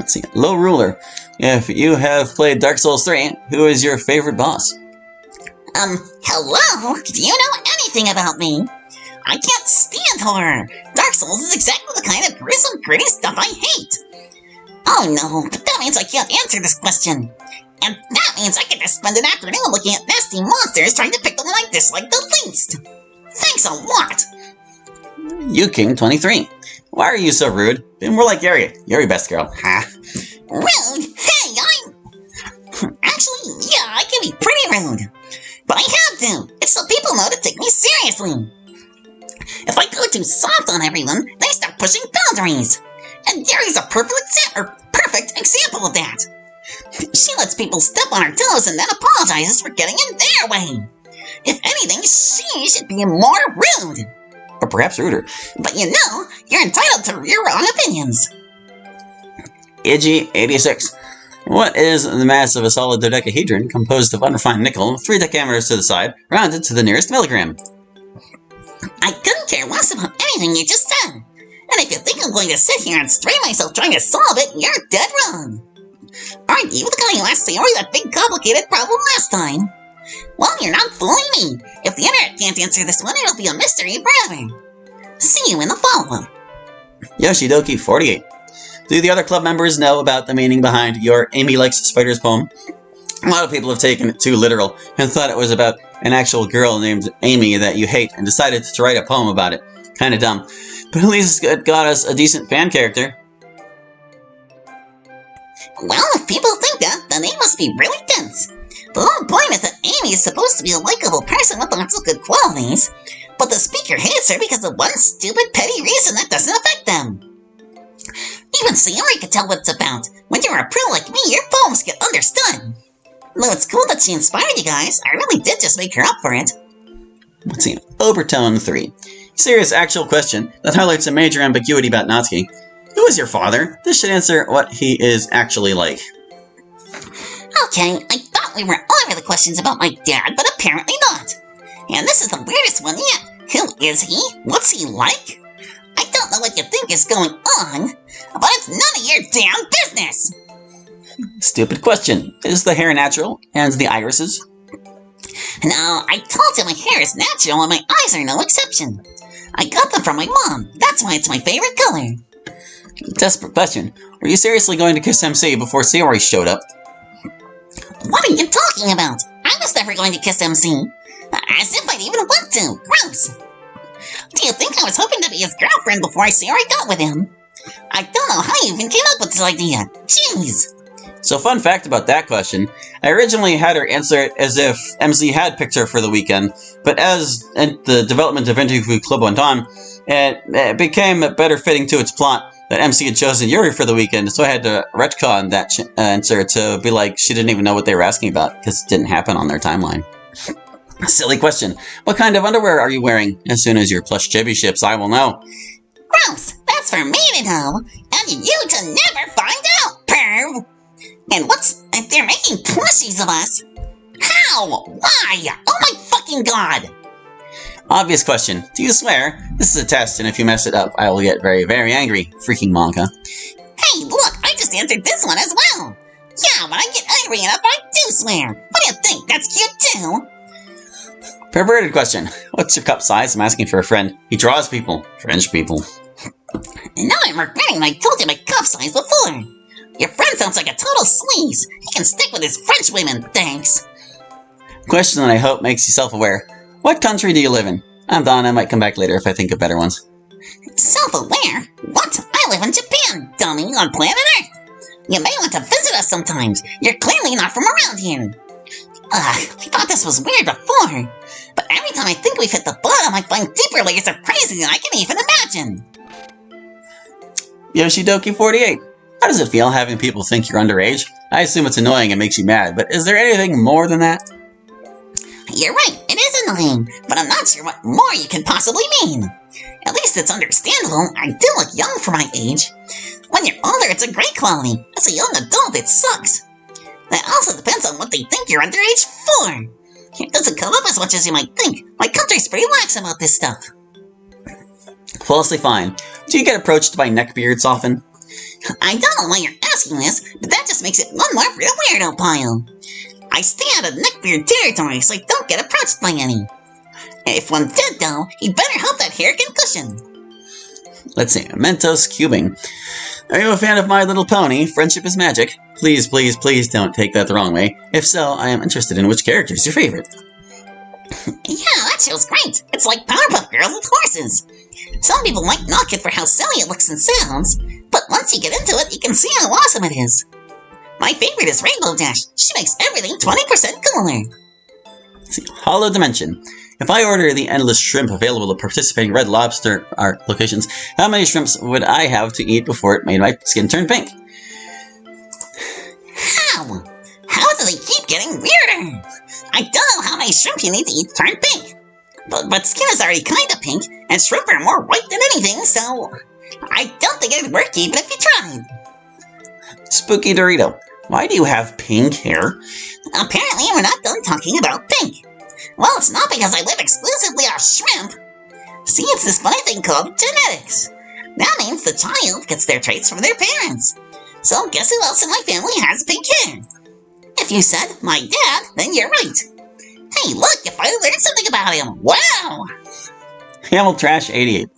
Let's see. Low Ruler. If you have played Dark Souls 3, who is your favorite boss? Hello? Do you know anything about me? I can't stand horror. Dark Souls is exactly the kind of gruesome, gritty stuff I hate. Oh no, but that means I can't answer this question. And that means I get to spend an afternoon looking at nasty monsters trying to pick the one I dislike the least. Thanks a lot. Pt.13. Why are you so rude? Be more like Yuri. Yuri best girl. Ha. Rude? Hey, Actually, yeah, I can be pretty rude. But I have to. It's so people know to take me seriously. If I go too soft on everyone, they start pushing boundaries. And Yuri's a perfect example of that. She lets people step on her toes and then apologizes for getting in their way. If anything, she should be more rude. Or perhaps ruder. But you know, you're entitled to your own opinions. Ig86. What is the mass of a solid dodecahedron composed of unrefined nickel, 3 decameters to the side, rounded to the nearest milligram? I couldn't care less about anything you just said. And if you think I'm going to sit here and strain myself trying to solve it, you're dead wrong. Aren't you the guy who asked Sayori that big complicated problem last time? Well, you're not fooling me. If the internet can't answer this one, it'll be a mystery forever. See you in the follow-up. Yoshidoki48. Do the other club members know about the meaning behind your Amy Likes Spiders poem? A lot of people have taken it too literal and thought it was about an actual girl named Amy that you hate and decided to write a poem about it. Kinda dumb. But at least it got us a decent fan character. Well, if people think that, then they must be really dense. The whole point is that Amy is supposed to be a likable person with lots of good qualities, but the speaker hates her because of one stupid, petty reason that doesn't affect them. Even Sayori could tell what it's about. When you're a pro like me, your poems get understood. Though it's cool that she inspired you guys, I really did just make her up for it. Let's see. Obertone 3. Serious actual question that highlights a major ambiguity about Natsuki. Who is your father? This should answer what he is actually like. Okay, I thought we were over the questions about my dad, but apparently not. And this is the weirdest one yet. Who is he? What's he like? I don't know what you think is going on, but it's none of your damn business! Stupid question. Is the hair natural? And the irises? No, I told you my hair is natural and my eyes are no exception. I got them from my mom. That's why it's my favorite color. Desperate question. Were you seriously going to kiss MC before Sayori showed up? What are you talking about? I was never going to kiss MC. As if I'd even want to. Gross. Do you think I was hoping to be his girlfriend before I Sayori got with him? I don't know how you even came up with this idea. Jeez. So fun fact about that question, I originally had her answer it as if MC had picked her for the weekend, but as the development of Interview Club went on, it became better fitting to its plot that MC had chosen Yuri for the weekend, so I had to retcon that answer to be like she didn't even know what they were asking about, because it didn't happen on their timeline. Silly question. What kind of underwear are you wearing? As soon as your plush chibi ships, I will know. Gross! That's for me to know, and you to never find out, perv! And they're making plushies of us? How? Why? Oh my fucking god! Obvious question. Do you swear? This is a test, and if you mess it up, I will get very, very angry. Freaking Monka. Hey, look, I just answered this one as well! Yeah, when I get angry enough, I do swear! What do you think? That's cute too? Perverted question. What's your cup size? I'm asking for a friend. He draws people. French people. And now I'm regretting I told you my cup size before! Your friend sounds like a total sleaze. He can stick with his French women, thanks. Question that I hope makes you self-aware. What country do you live in? I'm Don, I might come back later if I think of better ones. Self-aware? What? I live in Japan, dummy, on planet Earth. You may want to visit us sometimes. You're clearly not from around here. I thought this was weird before. But every time I think we've hit the bottom, I find deeper layers of crazy than I can even imagine. Yoshidoki48. How does it feel having people think you're underage? I assume it's annoying and makes you mad, but is there anything more than that? You're right, it is annoying, but I'm not sure what more you can possibly mean. At least it's understandable. I do look young for my age. When you're older, it's a great quality. As a young adult, it sucks. That also depends on what they think you're underage for. It doesn't come up as much as you might think. My country's pretty lax about this stuff. Falsely fine. Do you get approached by neckbeards often? I don't know why you're asking this, but that just makes it one more for the weirdo pile. I stay out of neckbeard territory so I don't get approached by any. If one did, though, he'd better hope that hair can cushion. Let's see, Mentos cubing. Are you a fan of My Little Pony? Friendship is magic. Please, please, please don't take that the wrong way. If so, I am interested in which character is your favorite. Yeah, that show's great. It's like Powerpuff Girls with horses. Some people might knock it for how silly it looks and sounds, but once you get into it, you can see how awesome it is. My favorite is Rainbow Dash. She makes everything 20% cooler. Let's see, Hollow Dimension. If I order the endless shrimp available at participating Red Lobster locations, how many shrimps would I have to eat before it made my skin turn pink? How? How do they keep getting weirder? I don't know how many shrimp you need to eat to turn pink. But skin is already kinda pink, and shrimp are more white than anything, so I don't think it'd work even if you tried. Spooky Dorito. Why do you have pink hair? Apparently we're not done talking about pink. Well, it's not because I live exclusively off shrimp. See, it's this funny thing called genetics. That means the child gets their traits from their parents. So guess who else in my family has pink hair? If you said my dad, then you're right. Hey, look, if I learned something about him. Wow! Camel Trash 88.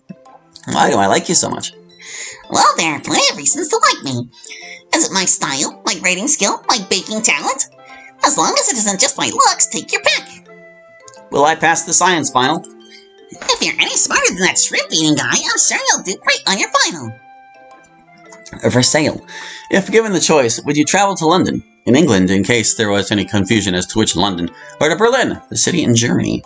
Why do I like you so much? Well, there are plenty of reasons to like me. Is it my style, my writing skill, my baking talent? As long as it isn't just my looks, take your pick. Will I pass the science final? If you're any smarter than that shrimp-eating guy, I'm sure you'll do great on your final. For sale. If given the choice, would you travel to London, in England in case there was any confusion as to which London, or to Berlin, the city in Germany?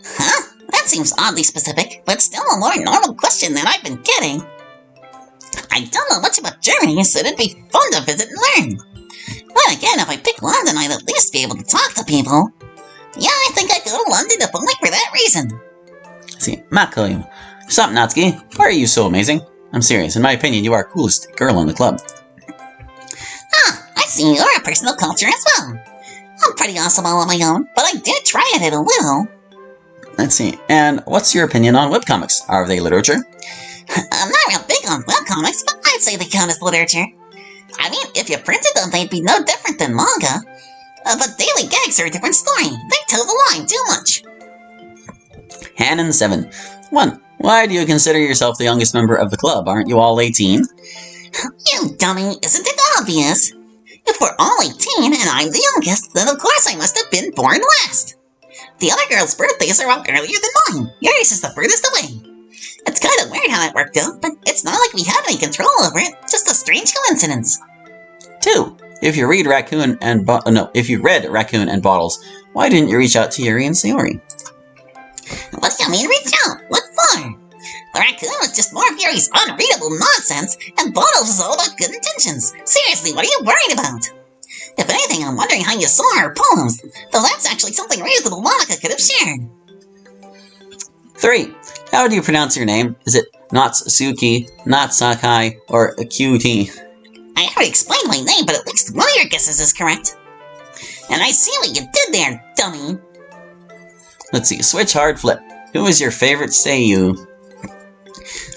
Huh? That seems oddly specific, but still a more normal question than I've been getting. I don't know much about Germany, so it'd be fun to visit and learn. But again, if I pick London, I'd at least be able to talk to people. Yeah, I think I'd go to London if only for that reason. See, Makoim. Stop, Natsuki. Why are you so amazing? I'm serious. In my opinion, you are coolest girl in the club. Ah, I see you're a personal culture as well. I'm pretty awesome all on my own, but I did try at it a little. Let's see. And what's your opinion on webcomics? Are they literature? I'm not real big on webcomics, but I'd say they count as literature. I mean, if you printed them, they'd be no different than manga. But daily gags are a different story. They tell the line too much. Hannon 7. 1. Why do you consider yourself the youngest member of the club? Aren't you all 18? You dummy, isn't it obvious? If we're all 18 and I'm the youngest, then of course I must have been born last. The other girls' birthdays are all earlier than mine. Yours is the furthest away. It's kind of weird how that worked out, but it's not like we had any control over it. Just a strange coincidence. 2. If you read Raccoon and if you read Raccoon and Bottles, why didn't you reach out to Yuri and Sayori? What do you mean reach out? What for? The Raccoon was just more of Yuri's unreadable nonsense, and Bottles was all about good intentions. Seriously, what are you worried about? If anything, I'm wondering how you saw her poems, though that's actually something reasonable Monica could have shared. 3. How do you pronounce your name? Is it Natsuki, Natsakai, or QT? I already explained my name, but at least one of your guesses is correct. And I see what you did there, dummy. Let's see. Switch hard flip. Who is your favorite seiyuu?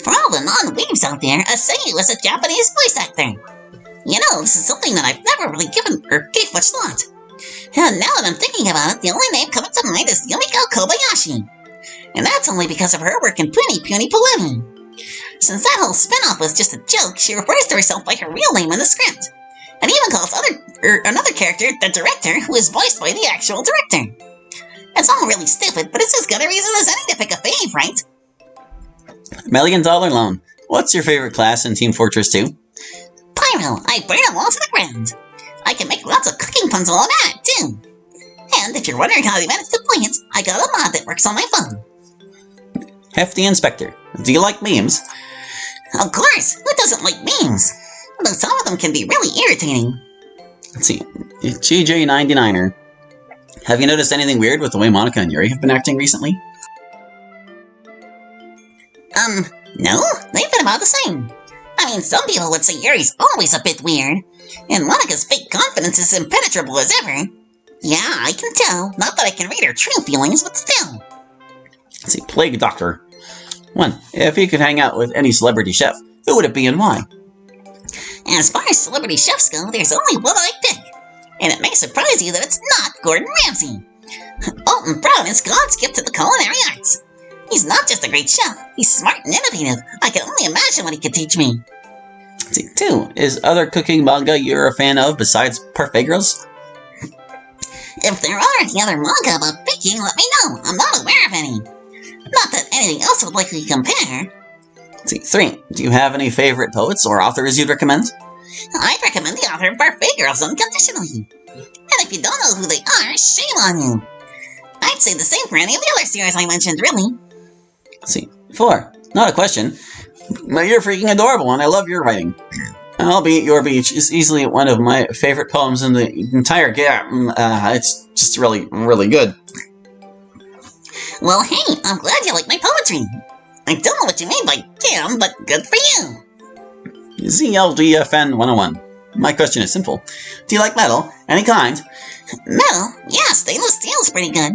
For all the non-weebs out there, a seiyuu is a Japanese voice actor. You know, this is something that I've never really gave much thought. And now that I'm thinking about it, the only name coming to mind is Yumiko Kobayashi. And that's only because of her work in Puny Puny Polemi. Since that whole spin-off was just a joke, she refers to herself by her real name in the script. And even calls another character the director, who is voiced by the actual director. It's all really stupid, but it's as good a reason as any to pick a fave, right? $1 Million Loan. What's your favorite class in Team Fortress 2? Pyro, I burn them all to the ground. I can make lots of cooking puns while I'm at it, too. And if you're wondering how they managed to play it, I got a mod that works on my phone. Hefty Inspector. Do you like memes? Of course, who doesn't like memes? Although some of them can be really irritating. Let's see. GJ99er. Have you noticed anything weird with the way Monica and Yuri have been acting recently? No, they've been about the same. I mean, some people would say Yuri's always a bit weird, and Monica's fake confidence is impenetrable as ever. Yeah, I can tell. Not that I can read her true feelings, but still. Let's see. Plague Doctor. 1. If you could hang out with any celebrity chef, who would it be and why? As far as celebrity chefs go, there's only one I pick. And it may surprise you that it's not Gordon Ramsay. Alton Brown is God's gift to the culinary arts. He's not just a great chef, he's smart and innovative. I can only imagine what he could teach me. 2. Is other cooking manga you're a fan of besides Perfect Girls? If there are any other manga about baking, let me know. I'm not aware of any. Not that anything else would likely compare. 3. Do you have any favorite poets or authors you'd recommend? I'd recommend the author of Perfect Girls unconditionally. And if you don't know who they are, shame on you. I'd say the same for any of the other series I mentioned, really. 4. Not a question. You're freaking adorable and I love your writing. Albeit Your Beach is easily one of my favorite poems in the entire game. It's just really, really good. Well, hey, I'm glad you like my poetry. I don't know what you mean by damn, but good for you. ZLDFN 101. My question is simple. Do you like metal? Any kind? Metal? Yeah, stainless steel's pretty good.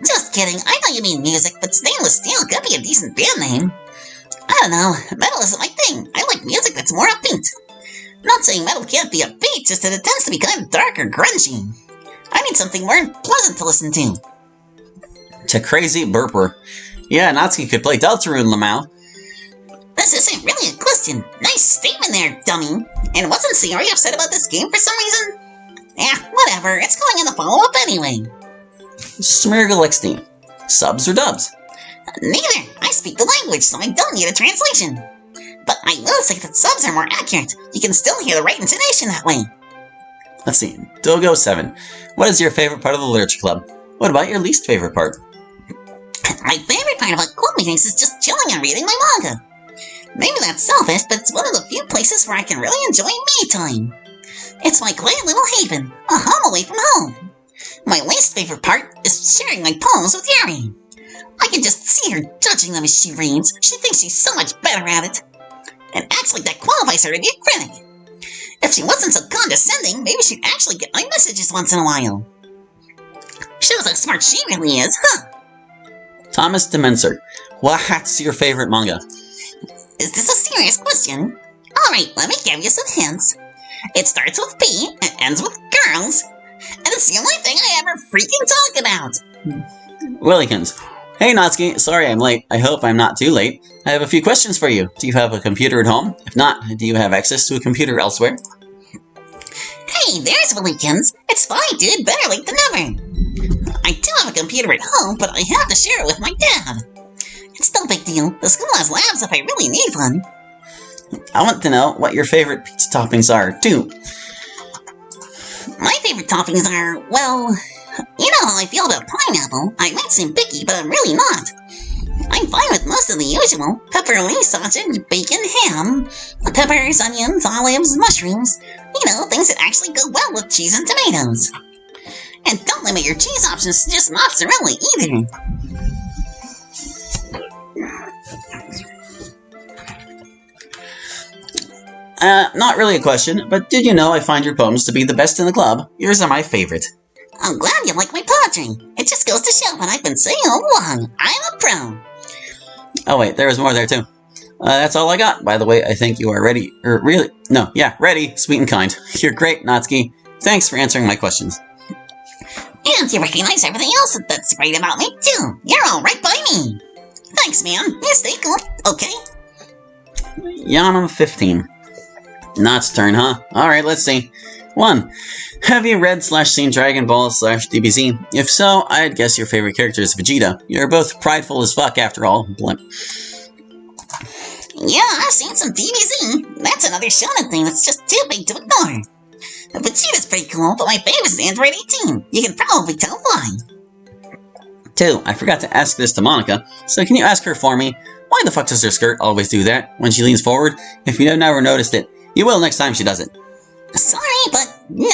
Just kidding, I know you mean music, but stainless steel could be a decent band name. I don't know, metal isn't my thing. I like music that's more upbeat. Not saying metal can't be upbeat, just that it tends to be kind of dark or grungy. I need something more pleasant to listen to. To Crazy Burper. Yeah, Natsuki could play Deltarune in Lamau. This isn't really a question. Nice statement there, dummy. And wasn't Sayori upset about this game for some reason? Whatever, it's going in the follow-up anyway. Smirgle XD. Subs or dubs? Neither. I speak the language, so I don't need a translation. But I will say that subs are more accurate. You can still hear the right intonation that way. Let's see. Dogo 7. What is your favorite part of the literature club? What about your least favorite part? My favorite part about club meetings is just chilling and reading my manga. Maybe that's selfish, but it's one of the few places where I can really enjoy me time. It's my quiet little haven, a home away from home. My least favorite part is sharing my poems with Yuri. I can just see her judging them as she reads. She thinks she's so much better at it. And acts like that qualifies her to be a critic. If she wasn't so condescending, maybe she'd actually get my messages once in a while. Shows how smart she really is, huh? Thomas Demenser. What's your favorite manga? Is this a serious question? Alright, let me give you some hints. It starts with P, and ends with girls, and it's the only thing I ever freaking talk about. Willykins. Hey Natsuki, sorry I'm late. I hope I'm not too late. I have a few questions for you. Do you have a computer at home? If not, do you have access to a computer elsewhere? Hey, there's Willykins. It's fine, dude. Better late than never. I do have a computer at home, but I have to share it with my dad. It's no big deal. The school has labs if I really need one. I want to know what your favorite pizza toppings are, too. My favorite toppings are, well, you know how I feel about pineapple. I might seem picky, but I'm really not. I'm fine with most of the usual. Pepperoni, sausage, bacon, ham, peppers, onions, olives, mushrooms. You know, things that actually go well with cheese and tomatoes. And don't limit your cheese options to just mozzarella either. Not really a question, but did you know I find your poems to be the best in the club? Yours are my favorite. I'm glad you like my poetry. It just goes to show what I've been saying all along. I'm a pro. Oh wait, there was more there too. That's all I got. By the way, I think you are ready. Ready, sweet and kind. You're great, Natsuki. Thanks for answering my questions. And you recognize everything else that's great about me, too. You're all right by me. Thanks, man. You stay cool, okay? Yanam 15. Nat's turn, huh? Alright, let's see. 1. Have you read / seen Dragon Ball / DBZ? If so, I'd guess your favorite character is Vegeta. You're both prideful as fuck after all. Blimp. Yeah, I've seen some DBZ. That's another shonen thing that's just too big to ignore. Vegeta's pretty cool, but my favorite's Android 18. You can probably tell why. 2. I forgot to ask this to Monica, so can you ask her for me? Why the fuck does her skirt always do that when she leans forward? If you have never noticed it, you will next time she does it. Sorry, but no.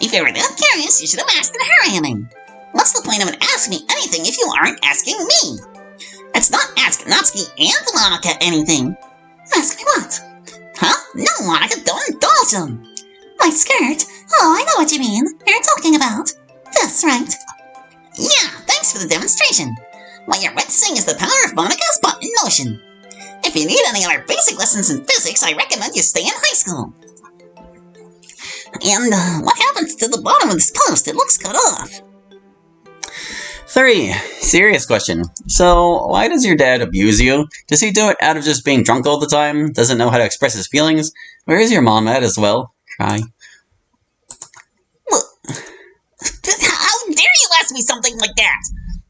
If you were that curious, you should have asked her anything. What's the point of asking me anything if you aren't asking me? It's not ask Natsuki and Monica anything. Ask me what? Huh? No, Monica, don't indulge them. My skirt? Oh, I know what you mean. You're talking about. That's right. Yeah, thanks for the demonstration. What you're witnessing is the power of Monica's button motion. If you need any other basic lessons in physics, I recommend you stay in high school. And what happens to the bottom of this post? It looks cut off. 3. Serious question. So, why does your dad abuse you? Does he do it out of just being drunk all the time? Doesn't know how to express his feelings? Where is your mom at as well? Cry. Well, how dare you ask me something like that?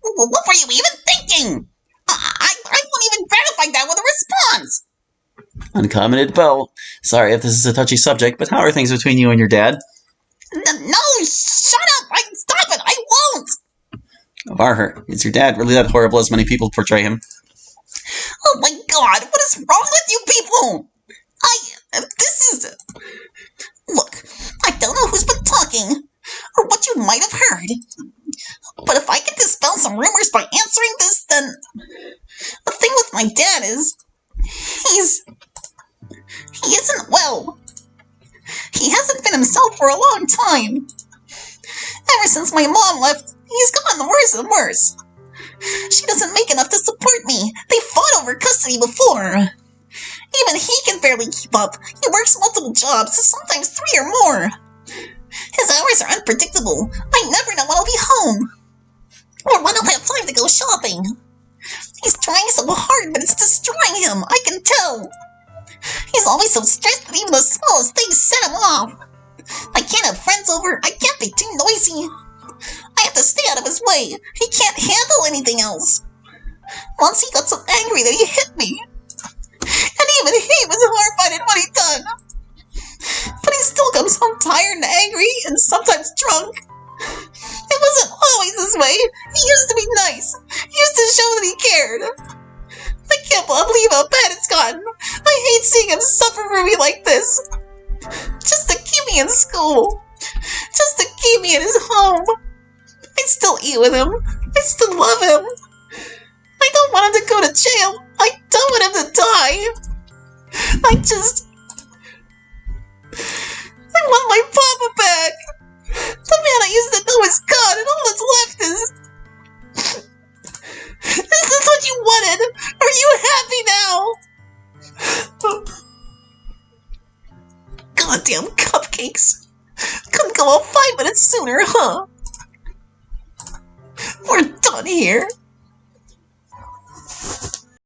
What were you even thinking? I won't even gratify that with a response. Uncommented Bell. Sorry if this is a touchy subject, but how are things between you and your dad? No, shut up! Stop it! I won't! Varher, is your dad really that horrible as many people portray him? Oh my god, what is wrong with you people? Look, I don't know who's been talking, or what you might have heard, but if I can dispel some rumors by answering this, then the thing with my dad is, he isn't well. He hasn't been himself for a long time. Ever since my mom left, he's gotten worse and worse. She doesn't make enough to support me. They fought over custody before. Even he can barely keep up. He works multiple jobs, sometimes 3 or more. His hours are unpredictable. I never know when I'll be home, or when I'll have time to go shopping. He's trying so hard, but it's destroying him. I can tell. He's always so stressed that even the smallest things set him off. I can't have friends over. I can't be too noisy. I have to stay out of his way. He can't handle anything else. Once he got so angry that he hit me. And even he was horrified at what he'd done. But he still comes home tired and angry and sometimes drunk. It wasn't always this way. He used to be nice. He used to show that he cared. I can't believe how bad it's gotten. I hate seeing him suffer for me like this. Just to keep me in school. Just to keep me in his home. I still eat with him. I still love him. I don't want him to go to jail. I don't want him to die. I want my papa back. The man I used to know is gone, and all that's left is... Is this what you wanted? Are you happy now? Goddamn cupcakes. Couldn't go out 5 minutes sooner, huh? We're done here.